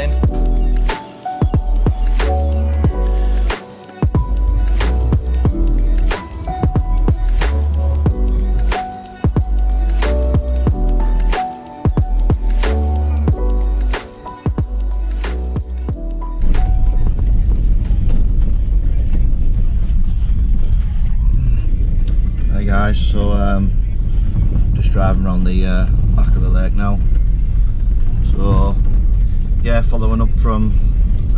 in. Hey guys, so just driving around the back of the lake now. So yeah, following up from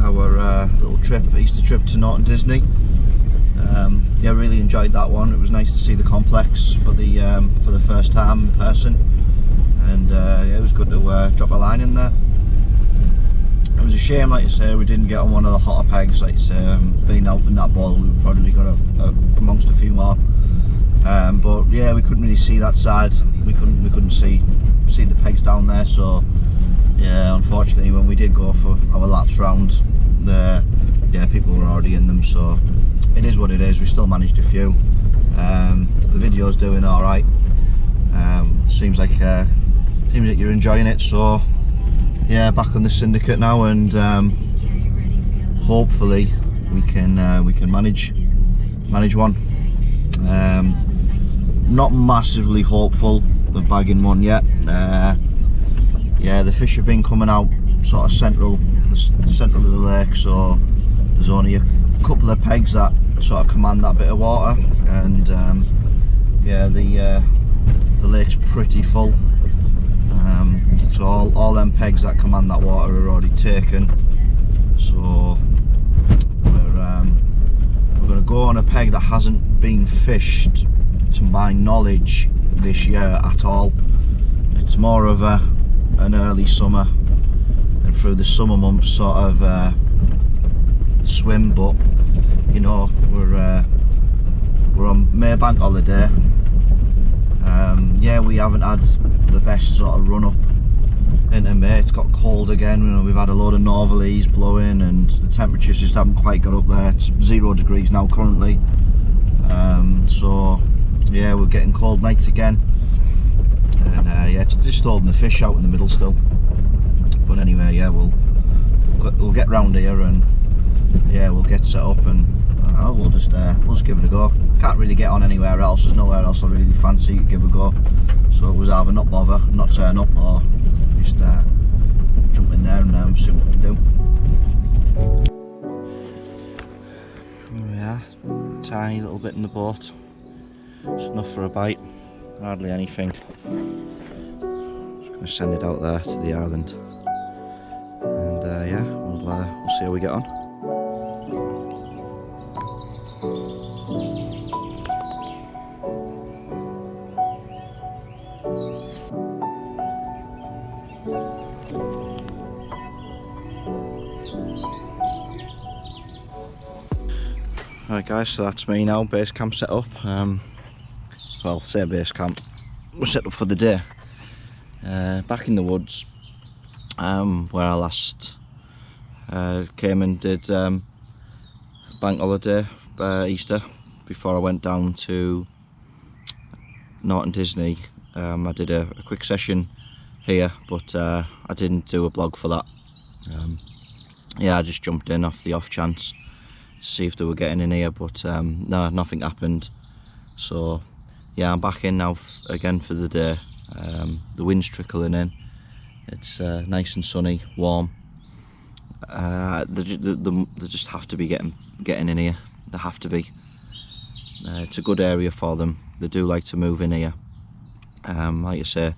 our little trip, Easter trip to Norton Disney. Yeah, really enjoyed that one. It was nice to see the complex for the first time in person, and yeah, it was good to drop a line in there. It was a shame, like you say, we didn't get on one of the hotter pegs. Like you say, being out in that ball, we probably got amongst a few more. But yeah, we couldn't really see that side. We couldn't see the pegs down there. So yeah, unfortunately, when we did go for our laps round, yeah, people were already in them. So it is what it is. We still managed a few. The video's doing all right. Seems like you're enjoying it. So yeah, back on the syndicate now, and hopefully we can manage one. Not massively hopeful of bagging one yet. Yeah, the fish have been coming out sort of central of the lake, so there's only a couple of pegs that sort of command that bit of water, and yeah, the lake's pretty full. So all them pegs that command that water are already taken. So we're going to go on a peg that hasn't been fished, to my knowledge, this year at all. It's more of an early summer and through the summer months sort of swim, but you know, we're on Maybank holiday. Yeah, we haven't had the best sort of run up into May. It's got cold again. You know, we've had a load of northerlies blowing, and the temperatures just haven't quite got up there. It's 0 degrees now currently. So yeah, we're getting cold nights again, and yeah, it's just holding the fish out in the middle still. But anyway, yeah, we'll get round here, and yeah, we'll get set up, and we'll just give it a go. Can't really get on anywhere else. There's nowhere else I really fancy to give a go. So it was either not bother, not turn up, or just jump in there and see what we can do. Here we are, tiny little bit in the boat. It's enough for a bite, hardly anything. Just going to send it out there to the island, and yeah, we'll see how we get on. Right guys, so that's me now, base camp set up. Well, say base camp, we're set up for the day. Back in the woods, where I last came and did bank holiday, Easter, before I went down to Norton Disney. I did a quick session here, but I didn't do a blog for that. Yeah, I just jumped in off the off chance to see if they were getting in here, but no, nothing happened. So yeah, I'm back in now again for the day. The wind's trickling in. It's nice and sunny, warm. They just have to be getting in here. They have to be. It's a good area for them. They do like to move in here. Like I say,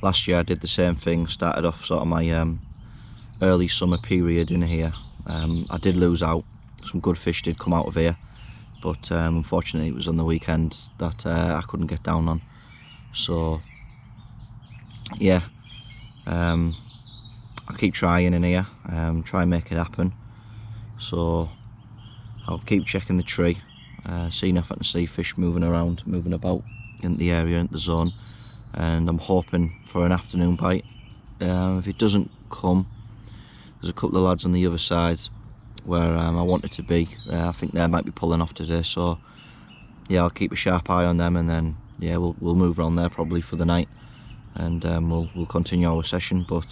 last year I did the same thing. Started off sort of my early summer period in here. I did lose out. Some good fish did come out of here, but unfortunately it was on the weekend that I couldn't get down on. So yeah, I'll keep trying in here, try and make it happen. So I'll keep checking the tree, seeing if I can see fish moving around, moving about in the area, in the zone, and I'm hoping for an afternoon bite. If it doesn't come, there's a couple of lads on the other side where I want it to be. I think they might be pulling off today, so yeah, I'll keep a sharp eye on them, and then yeah, we'll move around there probably for the night, and we'll continue our session. But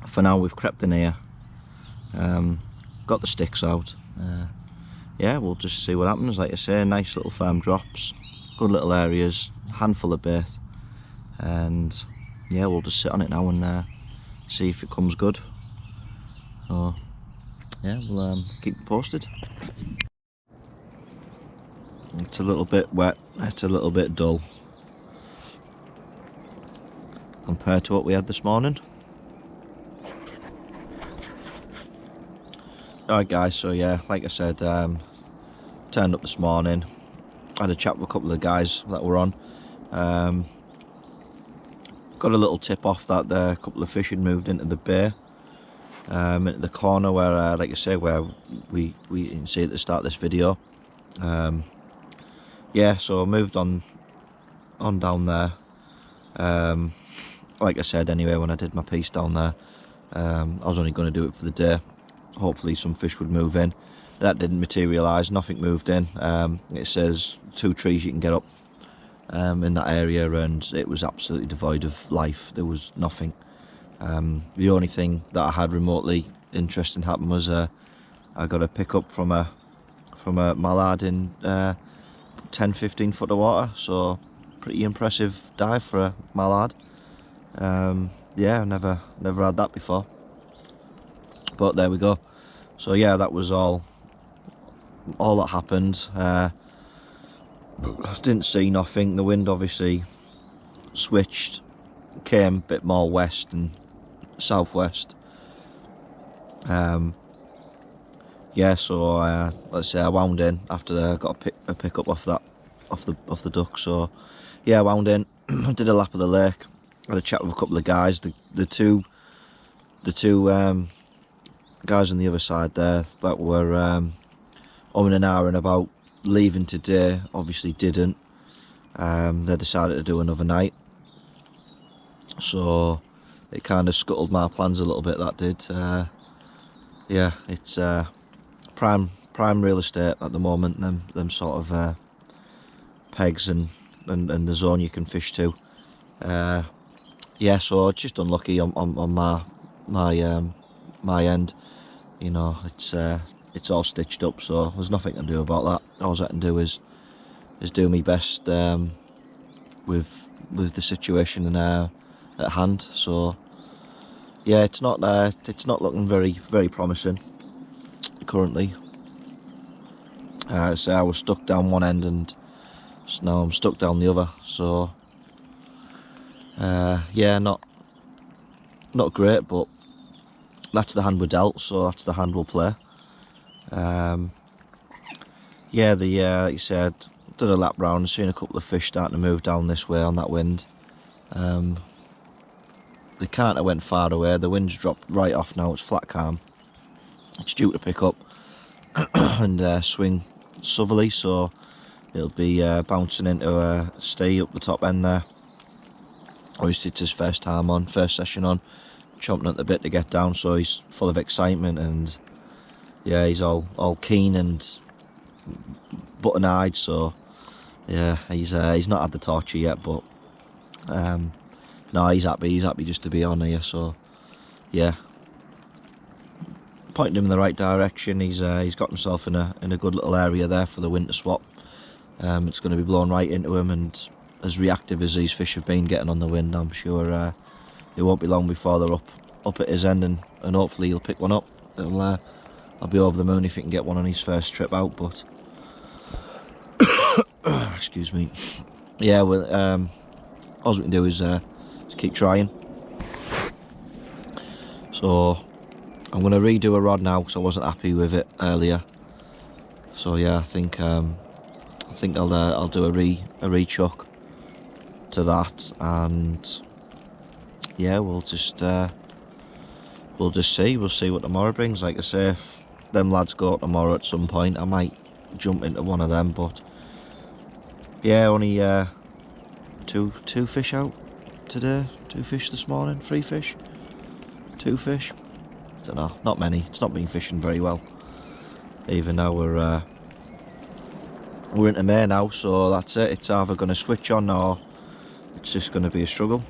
for now we've crept in here, got the sticks out. Yeah, we'll just see what happens. Like I say, nice little firm drops, good little areas, handful of bait, and yeah, we'll just sit on it now and see if it comes good. So yeah, we'll keep you posted. It's a little bit wet, it's a little bit dull compared to what we had this morning. Alright guys, so yeah, like I said, turned up this morning, had a chat with a couple of guys that were on. Got a little tip off that a couple of fish had moved into the bay, into the corner where, like I say, where we can see at the start of this video. Yeah, so I moved on down there. Like I said anyway, when I did my piece down there, I was only going to do it for the day. Hopefully some fish would move in. That didn't materialise, nothing moved in. It says 2 trees you can get up in that area, and it was absolutely devoid of life. There was nothing. The only thing that I had remotely interesting happen was I got a pick up from a mallard in 10-15 foot of water, so pretty impressive dive for a mallard. Yeah, never had that before, but there we go. So yeah, that was all that happened. Didn't see nothing. The wind obviously switched, came a bit more west and southwest. Yeah, so let's say I wound in after I got a pick up off the duck. So yeah, I wound in, did a lap of the lake, had a chat with a couple of guys. The two guys on the other side there that were umming and ahhing about leaving today obviously didn't. They decided to do another night, so it kind of scuttled my plans a little bit, that did. Yeah, it's prime real estate at the moment, them sort of pegs and the zone you can fish to. Yeah, so just unlucky on my end. You know, it's all stitched up, so there's nothing I can do about that. All I can do is do my best with the situation at hand. So yeah, it's not looking very promising currently. So I was stuck down one end and now I'm stuck down the other. So yeah, not great, but that's the hand we're dealt, so that's the hand we'll play. Yeah, like you said, did a lap round, seen a couple of fish starting to move down this way on that wind. They can't have went far away. The wind's dropped right off now. It's flat calm. It's due to pick up and swing southerly, so it'll be bouncing into a stay up the top end there. Obviously it's his first session on, chomping at the bit to get down, so he's full of excitement, and yeah, he's all keen and button-eyed. So yeah, he's not had the torture yet, but no, he's happy just to be on here. So yeah, pointing him in the right direction. He's got himself in a good little area there for the wind to swap. It's going to be blown right into him, and as reactive as these fish have been getting on the wind, I'm sure it won't be long before they're up at his end, and hopefully he'll pick one up. I'll be over the moon if he can get one on his first trip out. But excuse me. Yeah, well, all we can do is keep trying. So I'm going to redo a rod now because I wasn't happy with it earlier. So yeah, I think I'll do a rechuck to that, and yeah, we'll just see what tomorrow brings. Like I say, if them lads go tomorrow at some point, I might jump into one of them. But yeah, only two fish out today. 2 fish this morning. 3 fish. 2 fish. I don't know. Not many. It's not been fishing very well. Even now we're into May now, so that's it. It's either going to switch on or it's just going to be a struggle.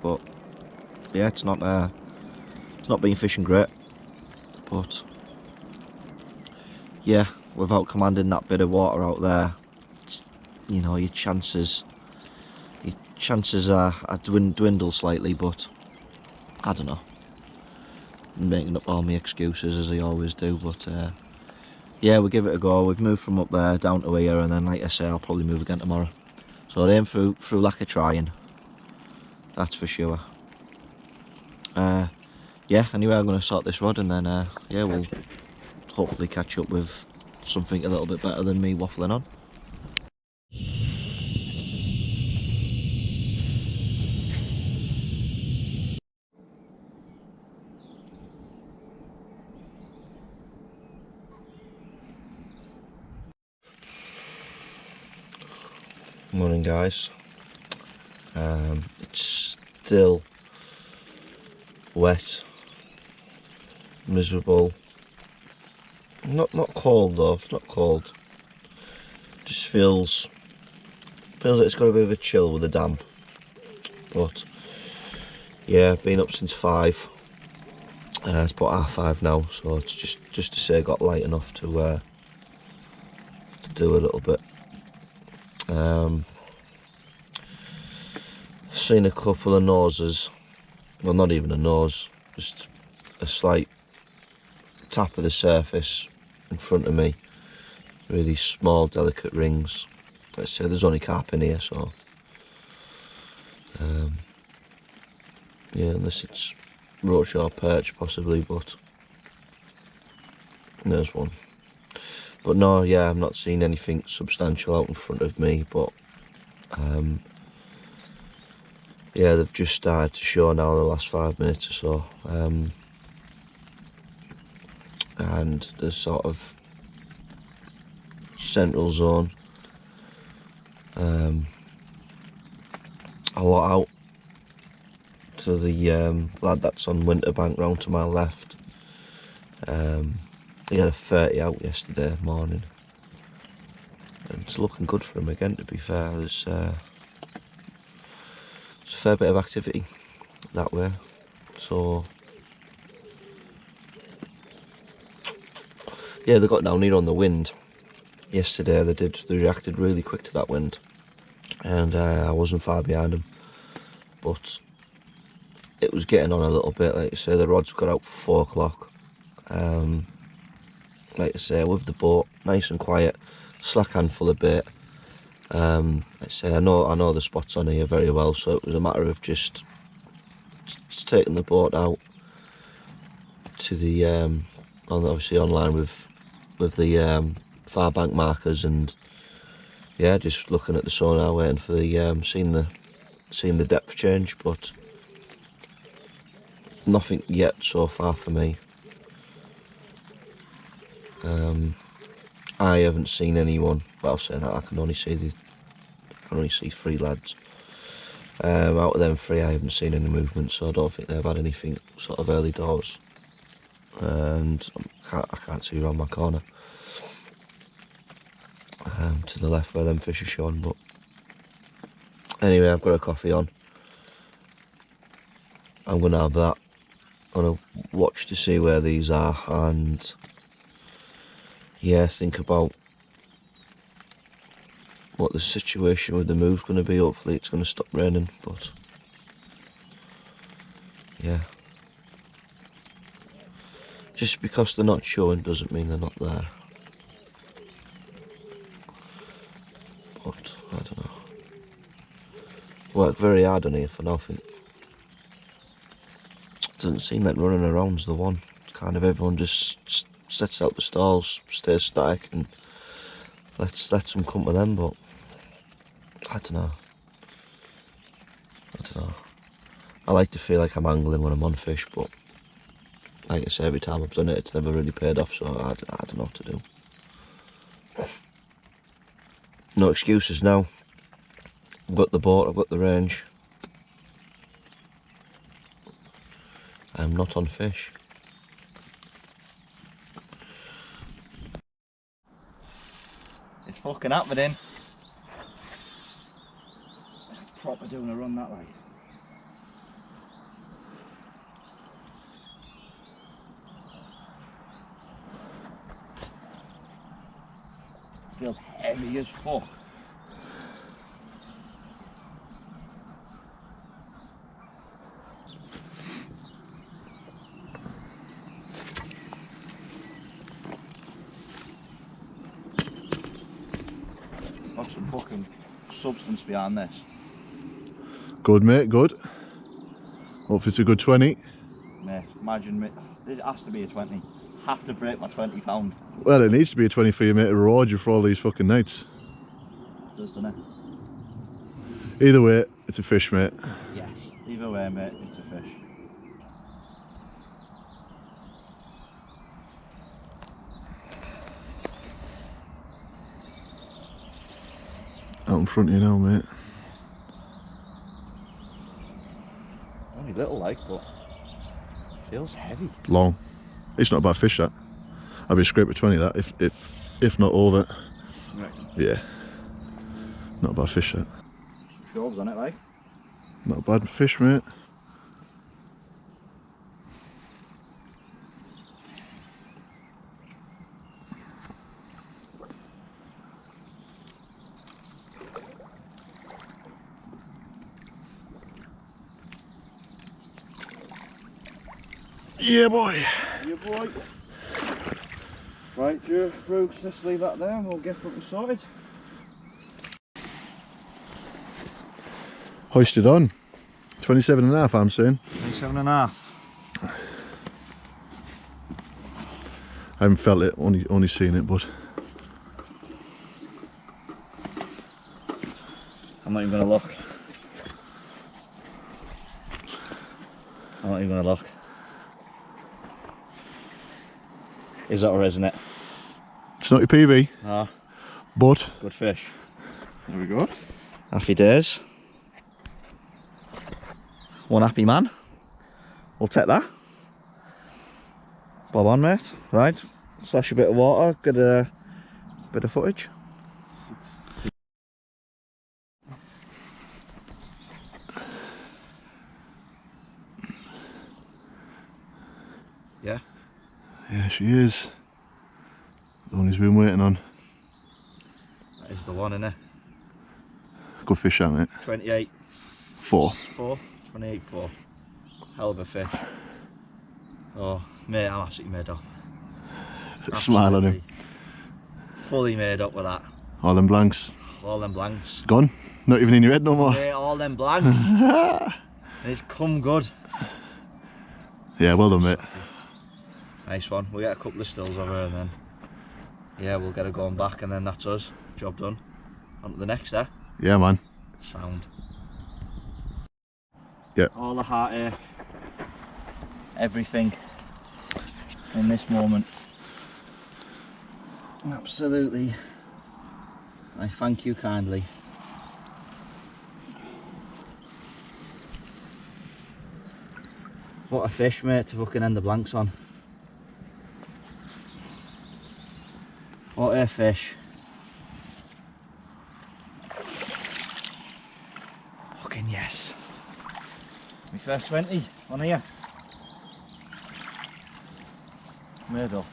But yeah, it's not It's not been fishing great, but yeah, without commanding that bit of water out there, you know, your chances are dwindle slightly. But I don't know, I'm making up all my excuses as I always do, but yeah, we'll give it a go. We've moved from up there down to here, and then like I say, I'll probably move again tomorrow. So it ain't through lack of trying, that's for sure. Yeah, anyway, I'm going to sort this rod, and then yeah, we'll hopefully catch up with something a little bit better than me waffling on. Morning, guys. It's still wet, miserable. Not cold though. It's not cold. Just feels like it's got a bit of a chill with the damp. But yeah, been up since 5. It's about 5:30 now, so it's just to say got light enough to do a little bit. Seen a couple of noses. Well, not even a nose, just a slight tap of the surface in front of me. Really small, delicate rings. Let's say there's only carp in here, so yeah, unless it's roach or perch possibly, but there's one. But no, yeah, I've not seen anything substantial out in front of me, but yeah, they've just started to show now the last 5 minutes or so. And the sort of central zone, a lot out to the lad that's on Winterbank round to my left. He had a 30 out yesterday morning, and it's looking good for him again, to be fair. There's a fair bit of activity that way, so yeah, they got down here on the wind yesterday. They reacted really quick to that wind, and I wasn't far behind them, but it was getting on a little bit. Like I say, the rods got out for 4 o'clock. Like I say, with the boat nice and quiet, slack handful of bait. Like I say, I know the spots on here very well, so it was a matter of just taking the boat out to the obviously online with the far bank markers, and yeah, just looking at the sonar, waiting for the seeing the depth change, but nothing yet so far for me. I haven't seen anyone. Well, saying that, I can only see 3 lads. Out of them 3, I haven't seen any movement, so I don't think they've had anything sort of early doors. And I can't see around my corner to the left where them fish are shown. But anyway, I've got a coffee on. I'm gonna have that. I'm gonna watch to see where these are, and yeah, think about what the situation with the move's going to be. Hopefully it's going to stop raining, but yeah, just because they're not showing doesn't mean they're not there. But I don't know, worked very hard on here for nothing. Doesn't seem like running around's the one. It's kind of everyone just sets out the stalls, stays static, and lets them come to them. But I don't know. I like to feel like I'm angling when I'm on fish, but like I say, every time I've done it, it's never really paid off, so I don't know what to do. No excuses now. I've got the boat, I've got the range. I'm not on fish. It's fucking happening. Proper doing a run that way. Feels heavy as fuck. Got some fucking substance behind this. Good, mate, good. Hope it's a good 20. Mate, imagine me. This has to be a 20. Have to break my £20. Well, it needs to be a 20 for you, mate, to reward you for all these fucking nights. It does, doesn't it? Either way, it's a fish, mate. Yes. Either way, mate, it's a fish. Out in front of you now, mate. Only little like, but feels heavy. Long. It's not a bad fish, that. I'd be a scrape at 20, that, if not over. Right. Yeah. Not a bad fish, that. Shoves on it, like. Not a bad fish, mate. Yeah, boy. Yeah, boy. Right, Joe, Bruce, let's leave that there and we'll get something sorted. Hoisted on. 27.5, I'm saying. 27.5. I haven't felt it, only seen it, but I'm not even gonna look. I'm not even gonna look. Is that or isn't it? it's not your PB, Ah, but good fish. there we go. Happy days. One happy man. We'll take that. Bob on, mate. Right. Slash a bit of water, get a bit of footage. Yeah. Yeah, she is. The one he's been waiting on. That is the one, innit? Good fish, that, mate. 28. 4. 28.4. Hell of a fish. Oh, mate, I'm absolutely made up. Smile on him. Absolutely fully made up with that. All them blanks. All them blanks. Gone. Not even in your head no more. Mate, all them blanks. And it's come good. Yeah, well done, mate. Nice one. We'll get a couple of stills of her and then, yeah, we'll get her going back and then that's us. Job done. On to the next, eh? Yeah, man. Sound. Yeah. All the heartache, everything in this moment. Absolutely. I thank you kindly. What a fish, mate, to fucking end the blanks on. What a fish. Fucking yes. My first 20 on here. Made up.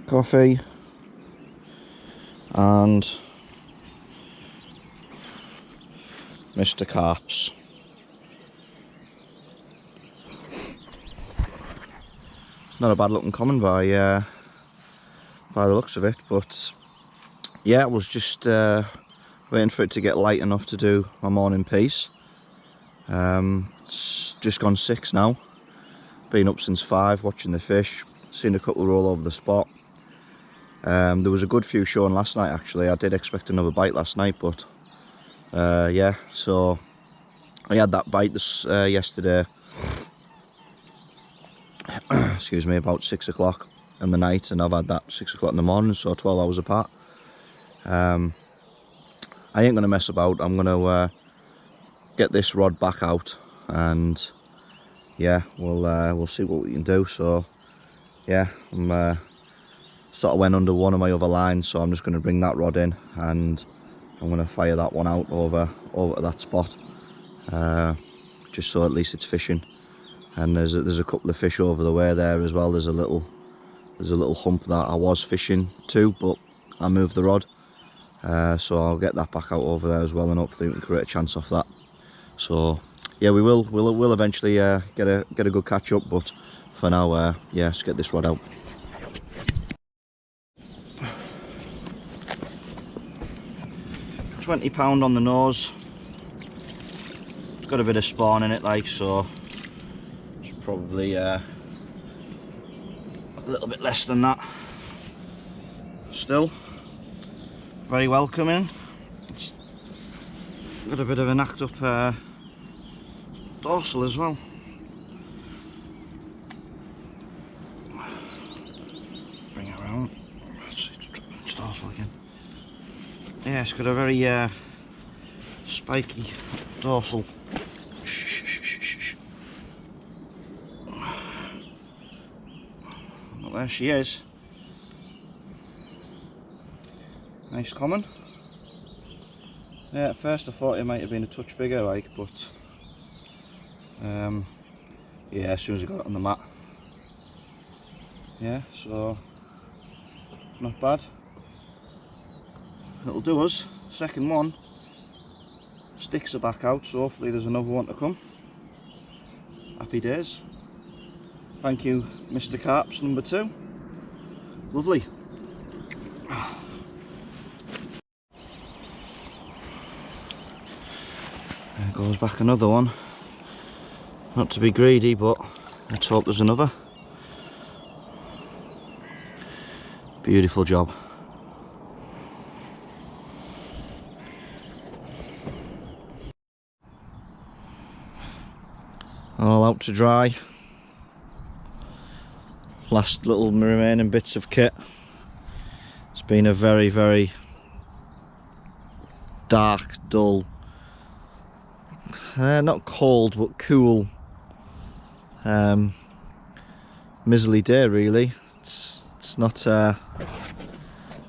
Coffee and Mr. Carp's. Not a bad looking common by the looks of it, but yeah, I was just waiting for it to get light enough to do my morning piece. It's just gone 6 now. Been up since 5 watching the fish, seen a couple roll over the spot. There was a good few showing last night actually. I did expect another bite last night, but yeah, so I had that bite this yesterday. Excuse me, about 6 o'clock in the night, and I've had that 6 o'clock in the morning, so 12 hours apart. I ain't gonna mess about. I'm gonna get this rod back out, and yeah, we'll see what we can do. So yeah, I'm sort of went under one of my other lines, so I'm just going to bring that rod in and I'm going to fire that one out over to that spot, just so at least it's fishing and there's a couple of fish over the way there as well. There's a little hump that I was fishing to, but I moved the rod, so I'll get that back out over there as well, and hopefully we can create a chance off that. So yeah, we'll eventually get a good catch up, but for now, yeah, let's get this rod out. £20 on the nose. It's got a bit of spawn in it, like, so it's probably a little bit less than that. Still very welcoming. It's got a bit of a knocked up dorsal as well. Bring it around. It's dorsal again. Yeah, it's got a very spiky dorsal. Well, there she is. Nice common. Yeah, at first I thought it might have been a touch bigger, like, but yeah, as soon as I got it on the mat, yeah, so not bad. It'll do us. Second one. Sticks are back out, so hopefully there's another one to come. Happy days. Thank you, Mr. Carps number 2. Lovely. There goes back another one. Not to be greedy, but let's hope there's another. Beautiful job. All out to dry. Last little remaining bits of kit. It's been a very, very dark, dull, not cold but cool, miserly day really. It's not yeah,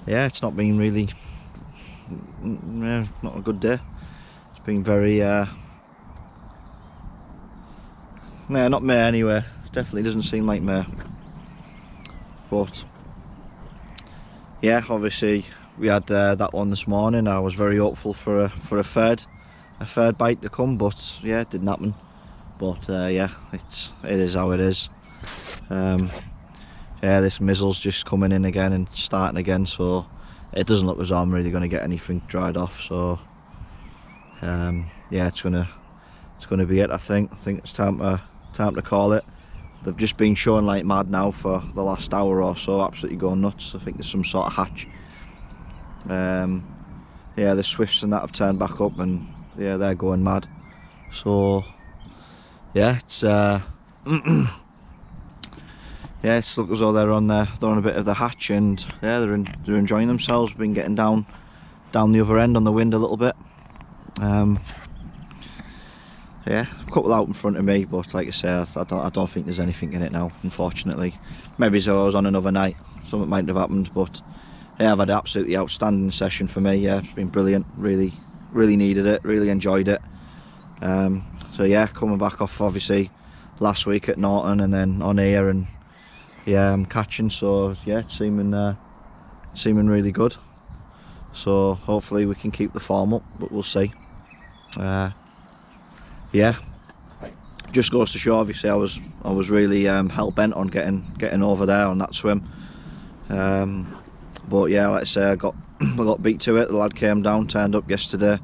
it's not been really not a good day. It's been very no, not May anyway. Definitely doesn't seem like May. But yeah, obviously we had that one this morning. I was very hopeful for a third bite to come, but yeah, it didn't happen. But yeah, it is how it is. Yeah, this mizzle's just coming in again and starting again, so it doesn't look as though I'm really going to get anything dried off. So yeah, it's gonna be it. I think it's time to call it. They've just been showing like mad now for the last hour or so, absolutely going nuts. I think there's some sort of hatch. Yeah, the swifts and that have turned back up, and yeah, they're going mad. So yeah, it's yeah, it's look as though they're on a bit of the hatch, and yeah, they're enjoying themselves. Been getting down the other end on the wind a little bit. Yeah, a couple out in front of me, but like I say, I don't think there's anything in it now, unfortunately. Maybe if I was on another night, something might have happened, but yeah, I've had an absolutely outstanding session for me. Yeah, it's been brilliant. Really needed it, really enjoyed it. So yeah, coming back off obviously last week at Norton and then on here, and yeah, I'm catching, so yeah, it's seeming really good. So hopefully we can keep the form up, but we'll see. Yeah, just goes to show, obviously I was really hell-bent on getting over there on that swim. But yeah, like I say, I got beat to it. The lad came down, turned up yesterday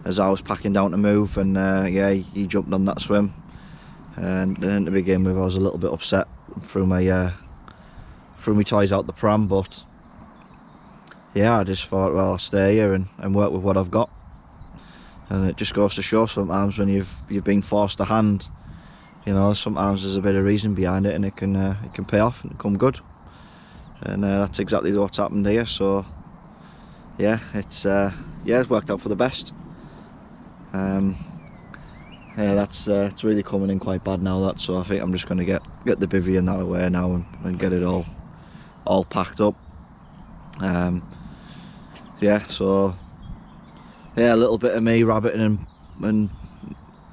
as I was packing down to move, and yeah, he jumped on that swim. And then to begin with, I was a little bit upset, threw my toys out the pram, but yeah, I just thought, well, I'll stay here and work with what I've got. And it just goes to show sometimes when you've been forced a hand, you know, sometimes there's a bit of reason behind it, and it can pay off and come good. And that's exactly what's happened here. So yeah, it's worked out for the best. Yeah, it's really coming in quite bad now, so I think I'm just going to get the bivvy and that away now and get it all packed up. Yeah, so yeah, a little bit of me rabbiting and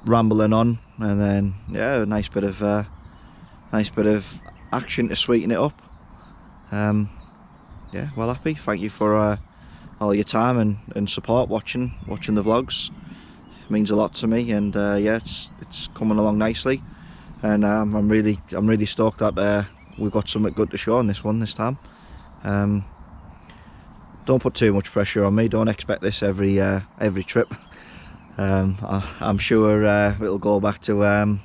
rambling on. and then yeah, a nice bit of action to sweeten it up. Yeah, well happy. Thank you for all your time and support watching the vlogs. It means a lot to me, and yeah, it's coming along nicely, and I'm really stoked that we've got something good to show on this one this time. Don't put too much pressure on me. Don't expect this every trip. I'm sure it'll go back to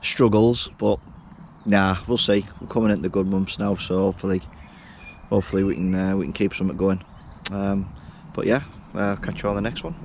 struggles, but nah, we'll see. We're coming into the good months now, so hopefully we can keep something going. But yeah, I'll catch you on the next one.